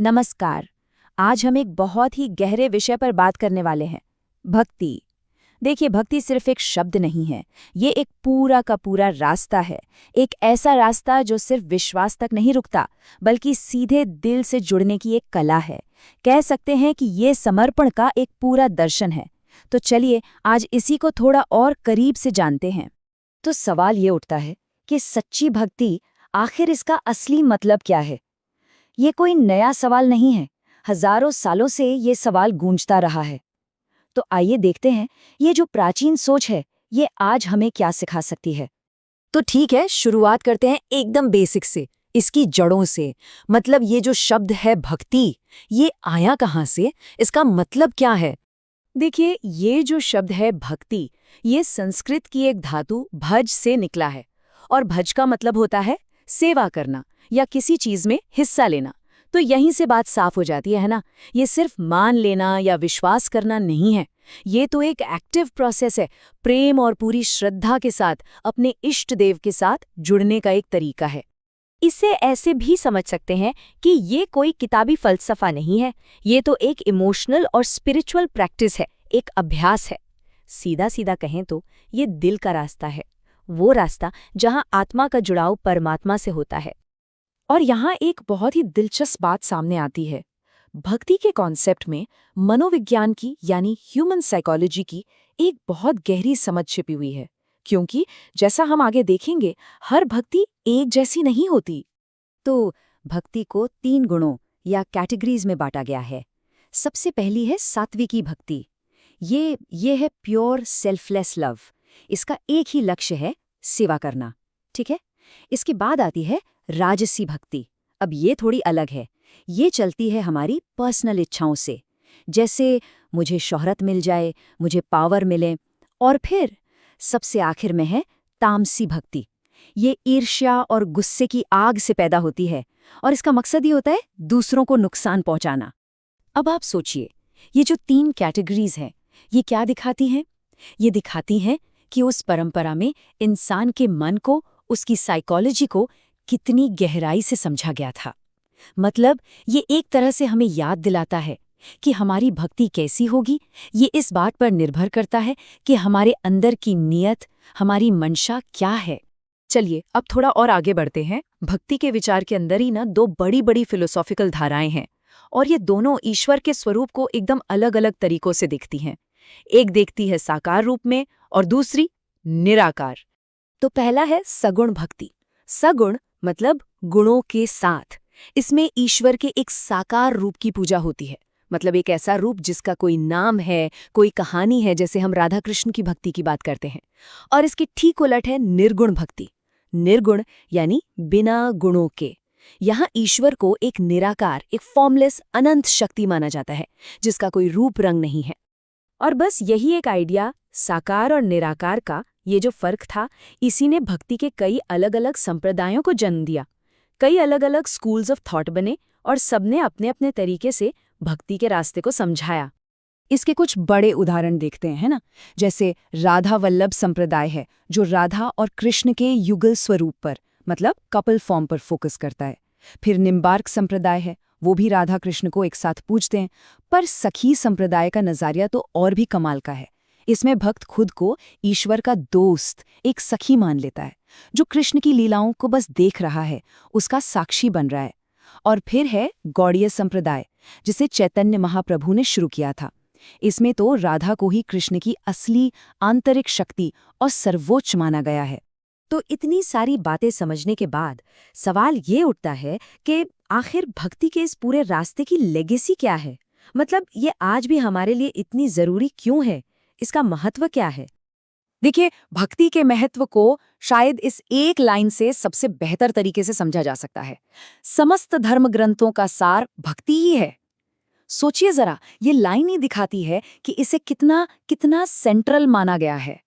नमस्कार। आज हम एक बहुत ही गहरे विषय पर बात करने वाले हैं, भक्ति। देखिए, भक्ति सिर्फ एक शब्द नहीं है, ये एक पूरा का पूरा रास्ता है। एक ऐसा रास्ता जो सिर्फ विश्वास तक नहीं रुकता, बल्कि सीधे दिल से जुड़ने की एक कला है। कह सकते हैं कि ये समर्पण का एक पूरा दर्शन है। तो चलिए आज इसी को थोड़ा और करीब से जानते हैं। तो सवाल ये उठता है कि सच्ची भक्ति, आखिर इसका असली मतलब क्या है? ये कोई नया सवाल नहीं है। हजारों सालों से ये सवाल गूंजता रहा है। तो आइए देखते हैं, ये जो प्राचीन सोच है, ये आज हमें क्या सिखा सकती है। तो ठीक है, शुरुआत करते हैं एकदम बेसिक से, इसकी जड़ों से। मतलब ये जो शब्द है भक्ति, ये आया कहाँ से, इसका मतलब क्या है? देखिए, ये जो शब्द है भक्ति, ये संस्कृत की एक धातु भज से निकला है। और भज का मतलब होता है सेवा करना या किसी चीज में हिस्सा लेना। तो यहीं से बात साफ हो जाती है ना। ये सिर्फ मान लेना या विश्वास करना नहीं है, ये तो एक एक्टिव प्रोसेस है। प्रेम और पूरी श्रद्धा के साथ अपने इष्ट देव के साथ जुड़ने का एक तरीका है। इसे ऐसे भी समझ सकते हैं कि ये कोई किताबी फलसफा नहीं है, ये तो एक इमोशनल और स्पिरिचुअल प्रैक्टिस है, एक अभ्यास है। सीधा सीधा कहें तो ये दिल का रास्ता है, वो रास्ता जहां आत्मा का जुड़ाव परमात्मा से होता है। और यहाँ एक बहुत ही दिलचस्प बात सामने आती है। भक्ति के कॉन्सेप्ट में मनोविज्ञान की यानी ह्यूमन साइकोलॉजी की एक बहुत गहरी समझ छिपी हुई है। क्योंकि जैसा हम आगे देखेंगे, हर भक्ति एक जैसी नहीं होती। तो भक्ति को 3 गुणों या कैटेगरीज में बांटा गया है। सबसे पहली है सात्विकी भक्ति। ये है प्योर सेल्फलेस लव। इसका एक ही लक्ष्य है, सेवा करना। ठीक है। इसके बाद आती है राजसी भक्ति। अब ये थोड़ी अलग है। ये चलती है हमारी पर्सनल इच्छाओं से, जैसे मुझे शोहरत मिल जाए, मुझे पावर मिले। और फिर सबसे आखिर में है तामसी भक्ति। ये ईर्ष्या और गुस्से की आग से पैदा होती है और इसका मकसद ये होता है दूसरों को नुकसान पहुंचाना। अब आप सोचिए, ये जो 3 कैटेगरीज हैं, ये क्या दिखाती हैं? ये दिखाती हैं कि उस परंपरा में इंसान के मन को, उसकी साइकोलॉजी को कितनी गहराई से समझा गया था। मतलब ये एक तरह से हमें याद दिलाता है कि हमारी भक्ति कैसी होगी, ये इस बात पर निर्भर करता है कि हमारे अंदर की नीयत, हमारी मंशा क्या है। चलिए अब थोड़ा और आगे बढ़ते हैं। भक्ति के विचार के अंदर ही ना 2 बड़ी बड़ी फिलोसॉफिकल धाराएं हैं, और ये दोनों ईश्वर के स्वरूप को एकदम अलग अलग तरीकों से देखती हैं। एक देखती है साकार रूप में और दूसरी निराकार। तो पहला है सगुण भक्ति। सगुण मतलब गुणों के साथ। इसमें ईश्वर के एक साकार रूप की पूजा होती है। मतलब एक ऐसा रूप जिसका कोई नाम है, कोई कहानी है, जैसे हम राधा कृष्ण की भक्ति की बात करते हैं। और इसकी ठीक उलट है निर्गुण भक्ति। निर्गुण यानी बिना गुणों के। यहाँ ईश्वर को एक निराकार, एक फॉर्मलेस अनंत शक्ति माना जाता है, जिसका कोई रूप रंग नहीं है। और बस यही एक आइडिया, साकार और निराकार का ये जो फर्क था, इसी ने भक्ति के कई अलग अलग संप्रदायों को जन्म दिया। कई अलग अलग स्कूल्स ऑफ थॉट बने और सबने अपने अपने तरीके से भक्ति के रास्ते को समझाया। इसके कुछ बड़े उदाहरण देखते हैं ना। जैसे राधा वल्लभ संप्रदाय है, जो राधा और कृष्ण के युगल स्वरूप पर, मतलब कपल फॉर्म पर फोकस करता है। फिर निम्बार्क संप्रदाय है, वो भी राधा कृष्ण को एक साथ पूजते हैं। पर सखी संप्रदाय का नजरिया तो और भी कमाल का है। इसमें भक्त खुद को ईश्वर का दोस्त, एक सखी मान लेता है, जो कृष्ण की लीलाओं को बस देख रहा है, उसका साक्षी बन रहा है। और फिर है गौड़ीय संप्रदाय, जिसे चैतन्य महाप्रभु ने शुरू किया था। इसमें तो राधा को ही कृष्ण की असली आंतरिक शक्ति और सर्वोच्च माना गया है। तो इतनी सारी बातें समझने के बाद सवाल ये उठता है कि आखिर भक्ति के इस पूरे रास्ते की लेगेसी क्या है? मतलब ये आज भी हमारे लिए इतनी जरूरी क्यों है? इसका महत्व क्या है? देखिए, भक्ति के महत्व को शायद इस एक लाइन से सबसे बेहतर तरीके से समझा जा सकता है। समस्त धर्म ग्रंथों का सार भक्ति ही है। सोचिए जरा, ये लाइन ही दिखाती है कि इसे कितना कितना सेंट्रल माना गया है।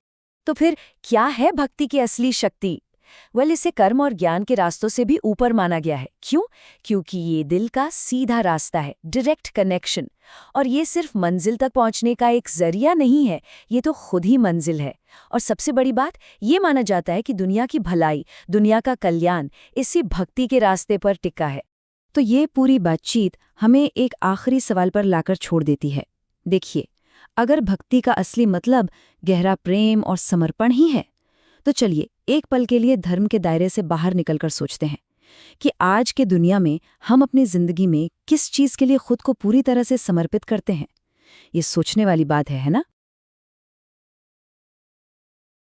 तो फिर क्या है भक्ति की असली शक्ति? इसे कर्म और ज्ञान के रास्तों से भी ऊपर माना गया है। क्यों? क्योंकि ये दिल का सीधा रास्ता है, डायरेक्ट कनेक्शन। और ये सिर्फ मंजिल तक पहुंचने का एक जरिया नहीं है, ये तो खुद ही मंजिल है। और सबसे बड़ी बात, ये माना जाता है कि दुनिया की भलाई, दुनिया का कल्याण इसी भक्ति के रास्ते पर टिका है। तो ये पूरी बातचीत हमें एक आखिरी सवाल पर लाकर छोड़ देती है। देखिए, अगर भक्ति का असली मतलब गहरा प्रेम और समर्पण ही है, तो चलिए एक पल के लिए धर्म के दायरे से बाहर निकलकर सोचते हैं कि आज के दुनिया में हम अपनी जिंदगी में किस चीज़ के लिए खुद को पूरी तरह से समर्पित करते हैं। ये सोचने वाली बात है ना?